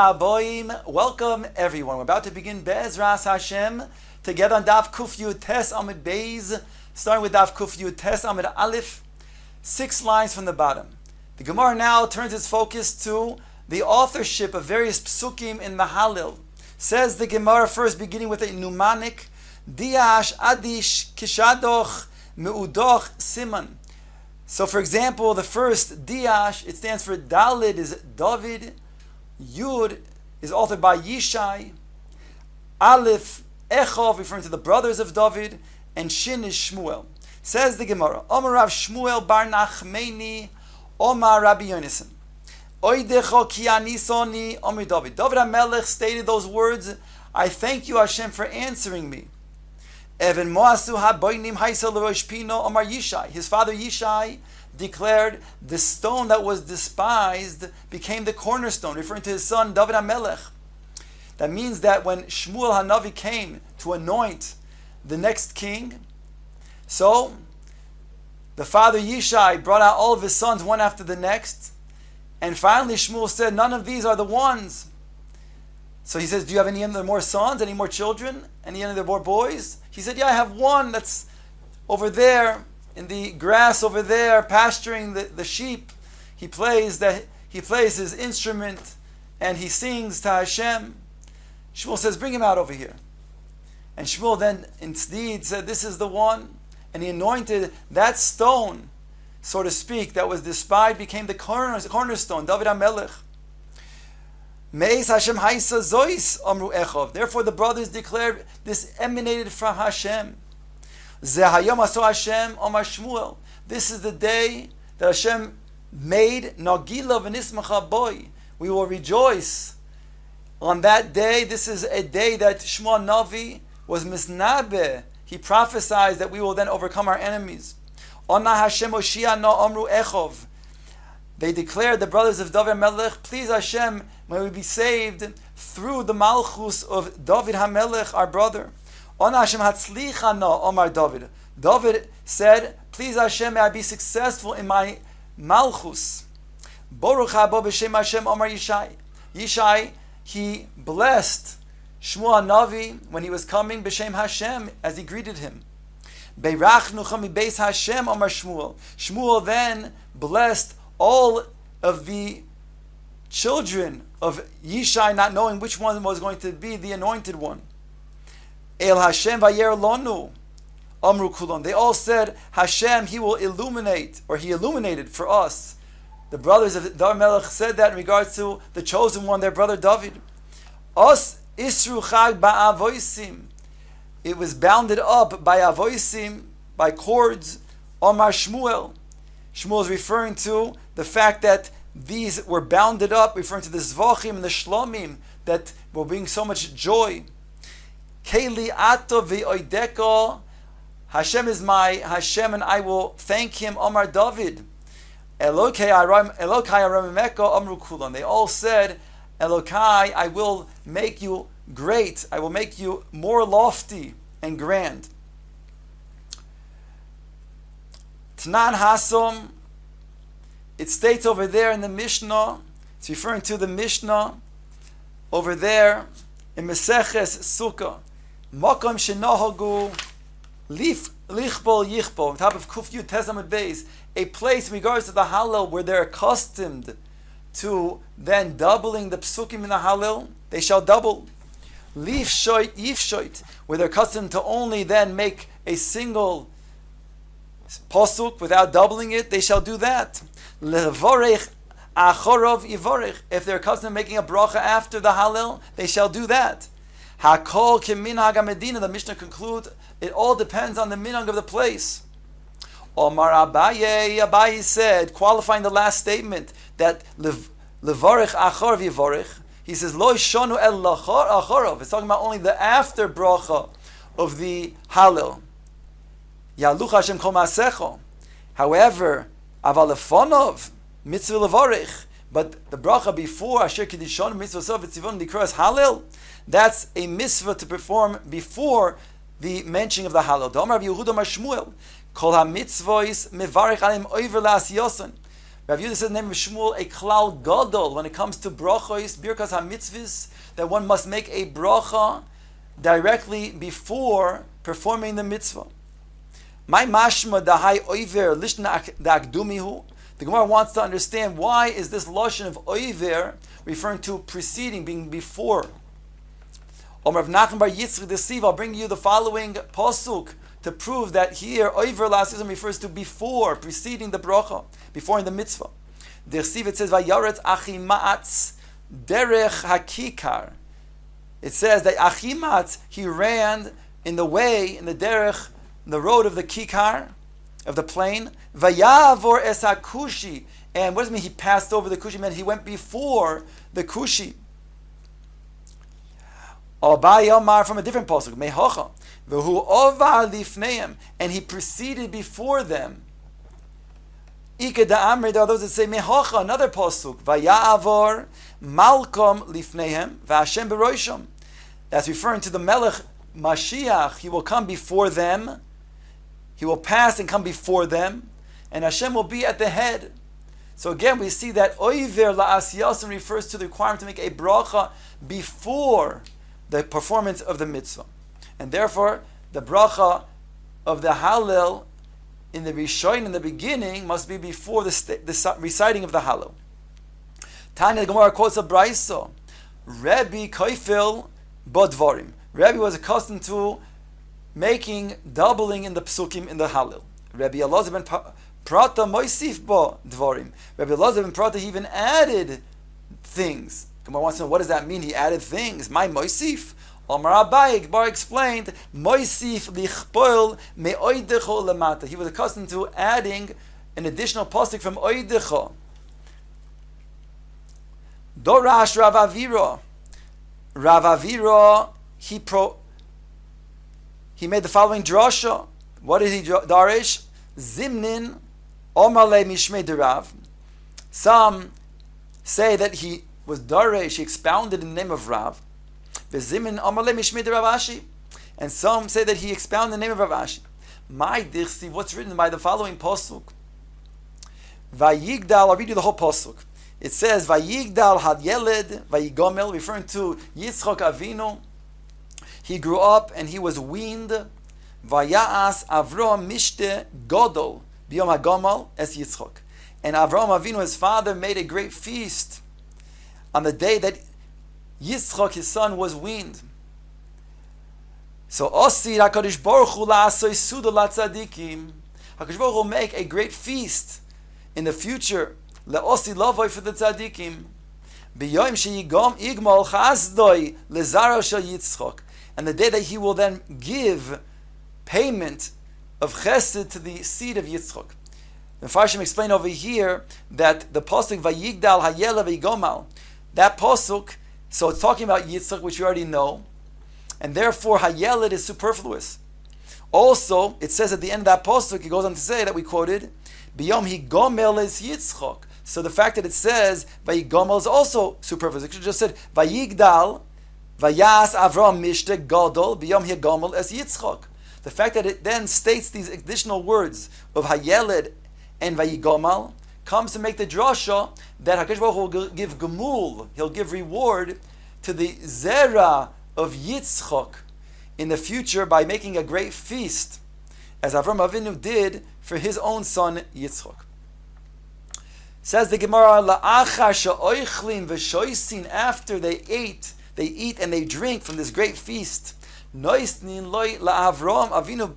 Haboim. Welcome everyone. We're about to begin Be'ezras Hashem together on Daf Kuf Yud Tes Amud Beis, starting with Daf Kuf Yud Tes Amud Aleph, 6 lines from the bottom. The Gemara now turns its focus to the authorship of various psukim in the Hallel. Says the Gemara first, beginning with a mnemonic, Diash Adish Kishadoch Meudoch Siman. So for example, the first Diash, it stands for Dalid is David, Yud is authored by Yishai, Aleph Echov, referring to the brothers of David, and Shin is Shmuel. Says the Gemara, Omar Rav Shmuel bar Nachmeni, Omar Rabbi Yonasan, Oidecho ki anisoni Omar David. David HaMelech stated those words, I thank you Hashem for answering me. Even Moasu haboinim haisel l'rosh pino Omar Yishai. His father Yishai declared the stone that was despised became the cornerstone, referring to his son David HaMelech. That means that when Shmuel Hanavi came to anoint the next king, so the father Yishai brought out all of his sons one after the next, and finally Shmuel said, none of these are the ones. So he says, do you have any other more sons, any more children, any other more boys? He said, yeah, I have one that's over there in the grass over there, pasturing the sheep. He plays his instrument and he sings to Hashem. Shmuel says, bring him out over here. And Shmuel then indeed said, this is the one. And he anointed that stone, so to speak, that was despised, became the cornerstone, David HaMelech. Me'ez Hashem haisa zois amru echov. Therefore the brothers declared this emanated from Hashem. Ze hayom aso Hashem Omar Shmuel. This is the day that Hashem made Nagila v'nismacha boy. We will rejoice on that day. This is a day that Shmuel Navi was misnabe. He prophesied that we will then overcome our enemies. Ona Hashem Oshia no amru echov. They declared, the brothers of David HaMelech, please Hashem, may we be saved through the malchus of David HaMelech, our brother. On Hashem hatzlicha no Omar David. David said, please Hashem, may I be successful in my malchus. Baruch haba b'shem Hashem Omar Yishai. Yishai, he blessed Shmuel Navi when he was coming b'shem Hashem as he greeted him. Beirachnu chami beis Hashem Omar Shmuel. Shmuel then blessed all of the children of Yishai, not knowing which one was going to be the anointed one. El Hashem vayer lonu amru kulon. They all said, Hashem, he will illuminate, or he illuminated for us. The brothers of David HaMelech said that in regards to the chosen one, their brother David. Os isru chag ba'avoisim. It was bounded up by avoisim, by cords. Omar Shmuel. Shmuel is referring to the fact that these were bounded up, referring to the Zvachim and the Shlomim that will bring so much joy. Keli ato v'oideko. Hashem is my Hashem and I will thank him. Omar David. Elokai aramimeko amru kulon. They all said, Elokai, I will make you great. I will make you more lofty and grand. Tanan Hasom, it states over there in the Mishnah, it's referring to the Mishnah over there in Masechet Sukkah. Makom shenohagu lichbol yichbol, on top of Kuf Yud Tes Amud Beis, a place in regards to the Hallel where they're accustomed to then doubling the psukim in the Hallel, they shall double. Lif shoit yifshoit, where they're accustomed to only then make a single posuk without doubling it, they shall do that. Levorech achorov yivorech. If they're accustomed to making a bracha after the Hallel, they shall do that. Hakol keminhag hamedina. The Mishnah concludes, it all depends on the minhag of the place. Omar Abaye said, qualifying the last statement, that levorech achorov yivorech. He says, Lo shonu el achorov. It's talking about only the after bracha of the Hallel. Yaluch Hashem kol maasecho. However, aval lefonov mitzvah levarich. But the bracha before Asher Kiddishon mitzvah sof etzivon likras Hallel, that's a mitzvah to perform before the mentioning of the Hallel. Domar Yehuda Mar Shmuel kol hamitzvos mevarich alim over la'asiyoson. Rav Yehuda says in the name of Shmuel, a klal gadol, when it comes to brachos, birkas ha-mitzvahs, that one must make a bracha directly before performing the mitzvah. My mashma dahai oiver lishna da'akdumihu. The Gemara wants to understand why is this lashon of oiver referring to preceding, being before. Omer Rav Nachman bar Yitzchak Desiv, I'll bring you the following pasuk to prove that here oiver lasism refers to before, preceding the bracha, before in the mitzvah. Desiv, it says vayaretz achimatz derech hakikar. It says that achimatz, he ran in the way, in the derech, the road of the kikar, of the plain. Vayavor es hakushi. And what does it mean he passed over the kushi? It meant he went before the kushi. Abayomar, from a different pasuk, mehocha. V'hu ova lifneim. And he proceeded before them. Ike da'amri, there are those that say mehocha, another pasuk. Vayavor malkom lifneim v'Hashem beroisham. That's referring to the Melech Mashiach. He will come before them. He will pass and come before them, and Hashem will be at the head. So again, we see that oiver la'asiyasim refers to the requirement to make a bracha before the performance of the mitzvah. And therefore, the bracha of the Hallel in the Rishon, in the beginning, must be before the reciting of the Hallel. Tanya, the Gemara quotes a brayso. Rebbe Koifel Bodvorim. Rebbe was accustomed to doubling in the Psachim in the Hallel. Rabbi Elazar ben Prata Moisif Bo Dvorim. Rabbi Elazar ben Prata, he even added things. Gemara wants to know, what does that mean? He added things. My Moisif. Omar Abai Gbar explained, Moisif lichpoil me'oidecho lemata. He was accustomed to adding an additional pasuk from oidecho. Dorash Rav Avira. Rav Avira, he made the following drasha. What did he darish? Zimnin omale mishmei derav. Some say that he was darish, he expounded in the name of Rav. V'zimnin omale mishmei derav Ashi. And some say that he expounded in the name of Rav Ashi. My dichsi, what's written by the following pasuk? Vayigdal, I'll read you the whole pasuk. It says, Vayigdal had yeled, vayigomel, referring to Yitzchak Avinu. He grew up and he was weaned. Vayas Avram mishte godol biyom hagomal es Yitzchak. And Avram Avinu, his father, made a great feast on the day that Yitzchak, his son, was weaned. So Osir HaKadosh Baruch Hu la'asoi suda latzadikim. HaKadosh Baruch Hu will make a great feast in the future. Le'osi lavoi for the tzadikim. B'yoim she'yigom igmol chazdoi lezaro shel Yitzchak. And the day that he will then give payment of chesed to the seed of Yitzchak. The Farshim explain over here that the pasuk Vayigdal Hayela Vaygomal, that pasuk, so it's talking about Yitzchak, which you already know, and therefore Hayeled is superfluous. Also, it says at the end of that pasuk, it goes on to say that we quoted, B'yom Higomel is Yitzchak. So the fact that it says Vayigomel is also superfluous. It should just said Vayigdal Vayas Avram Mishte Gadol B'yom Higomel as Yitzchak. The fact that it then states these additional words of Hayeled and Vayigomal comes to make the drasha that HaKadosh Baruch Hu will give gemul, he'll give reward to the zera of Yitzchak in the future by making a great feast, as Avram Avinu did for his own son Yitzchak. Says the Gemara, La'achar she'oichlin v'shoisin, after they eat and they drink from this great feast, Noisnin loy la'Avram Avinu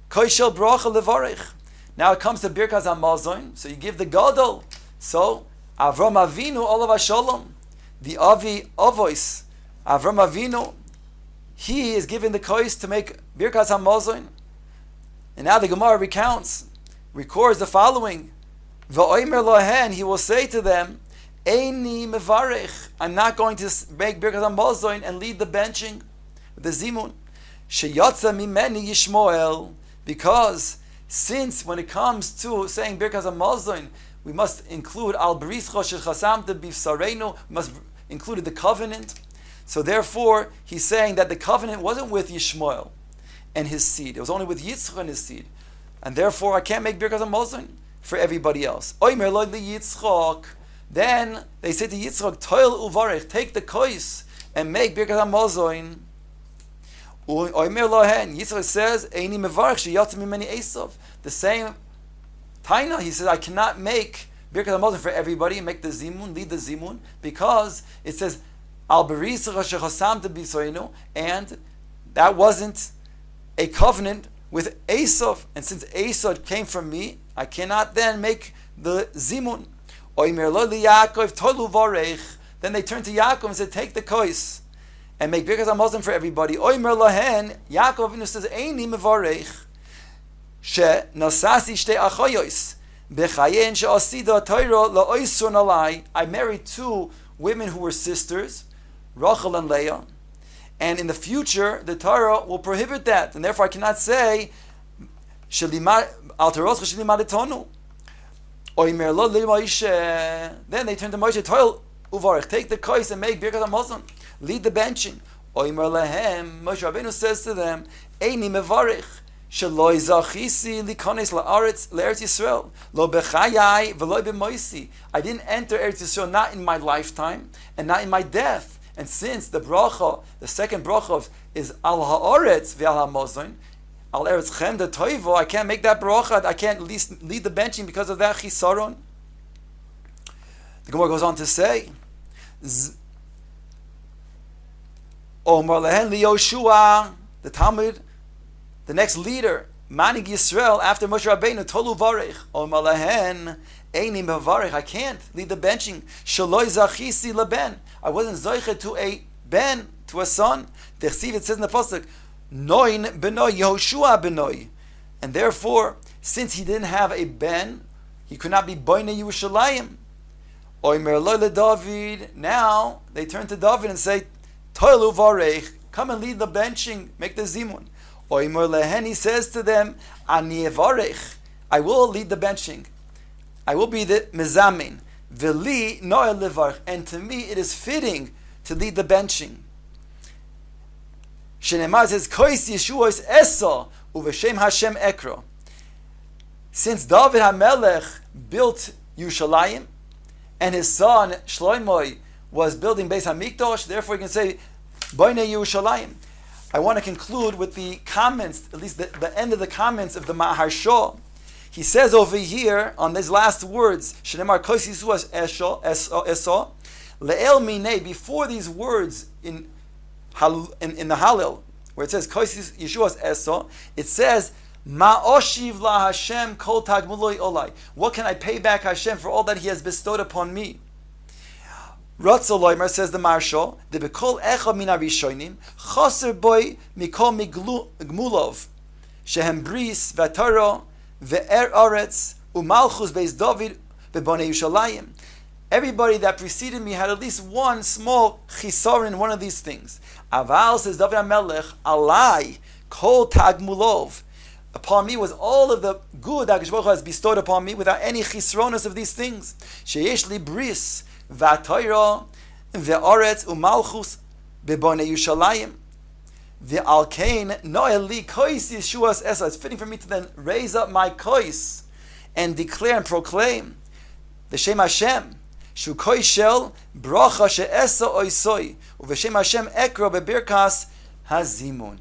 koishel bracha levarich. Now it comes to Birkas HaMazon, so you give the Gadol. So Avram Avinu olav Shalom, the Avi Avois, Avram Avinu, he is given the kois to make Birkas HaMazon. And now the Gemara records the following: V'oimer lohen, he will say to them, Eini mevarich, I'm not going to make Birkas HaMazon and lead the benching, the zimun. Sheyatza mimeni Yishmoel, because since when it comes to saying Birkas HaMazon, we must include Al Brischa Shel Chasamta B'Sarenu, we must include the covenant. So therefore, he's saying that the covenant wasn't with Yishmael and his seed; it was only with Yitzchak and his seed, and therefore I can't make Birkas HaMazon. for everybody else. Oimer lo li Yitzchok. Then they say to Yitzchok, Toil uvarech, take the kois and make Birkat HaMazon. Oimer lo hen. Yitzchok says, Eini mevarech sheyatzim mimeni Esav. The same Taina, he says, I cannot make Birkat HaMazon for everybody and make the Zimun, lead the Zimun, because it says, Al Berisach shechosamta b'Yisraelu, and that wasn't a covenant with Esav, and since Esav came from me, I cannot then make the Zimun. Oimer lo li Yaakov tolu varech. Then they turn to Yaakov and said, take the kois and make Birkat HaMazon for everybody. Oimer lohen, Yaakov Avinu says, Eini mevarech she nasasi shtei achoyos bechayen she'asida Torah la'oisun alai. I married two women who were sisters, Rachel and Leah, and in the future the Torah will prohibit that, and therefore I cannot say al teroscha shelimadetonu. Oimer lo li Moshe. Then they turn to Moshe, Toil uvarech, take the kois and make Birkat HaMazon, lead the benching. Oimer lehem, Moshe Rabbeinu says to them, Eini mevarech sheloi zachisi likones la'aretz le'eretz Yisrael lo bechayai v'lo b'moisi. I didn't enter Eretz Yisrael, not in my lifetime and not in my death. And since the bracha, the second bracha is al ha'aretz v'al ha'mazon, al eretz chem de toivo, I can't make that bracha, I can't lead the benching because of that chisaron. The Gemara goes on to say, Omar lehen li Yoshua, the Talmud, the next leader, Manig Yisrael, after Moshe Rabbeinu, Tolu Varech, Omar lehen, Eini mevarech, I can't lead the benching. Shaloi zachisi leben, I wasn't zoichet to a ben, to a son. Techsiv, it says in the pasuk, Noin benoi, Yehoshua benoi. And therefore, since he didn't have a ben, he could not be boine Yerushalayim. Oimer lo le David. Now they turn to David and say, Toilu varech, come and lead the benching, make the zimun. Oimer lehen, he says to them, Ani varech, I will lead the benching. I will be the mezamin. Veli noel levarch, and to me it is fitting to lead the benching. Shenemar says, Kois Yeshuos Esa uveshem Hashem Ekro. Since David HaMelech built Yerushalayim, and his son Shlomo was building Beis HaMikdash, therefore you can say, Boine Yerushalayim. I want to conclude with the comments, at least the end of the comments of the Maharsha. He says over here, on these last words, Shenemar Kois Yeshuos Esa, Le'el Minei, before these words in the Hallel, where it says Kois Yeshuos Esa, it says, Ma'oshiv la Hashem kol tagmuloi olai. What can I pay back Hashem for all that He has bestowed upon me? Ratzol Loimer, says the Marshal, the bekol echa min harishonim chaser boy mikol gmulov shehem bris v'tara ve'er aretz umalchus beis David bebonei Yerushalayim. Everybody that preceded me had at least one small chisaron in one of these things. Aval, says David HaMelech, alai kol tagmulov. Upon me was all of the good that HaKadosh Baruch Hu has bestowed upon me without any chisronos of these things. Sheyesh li bris v'atayra ve'aretz umalchus bebonei Yerushalayim ve'alkein noel li kois Yeshuas Esa. It's fitting for me to then raise up my kois and declare and proclaim the Shem Hashem shu kois shel bracha she'esa oisoi uv'shem Hashem ekro bebirkas hazimun.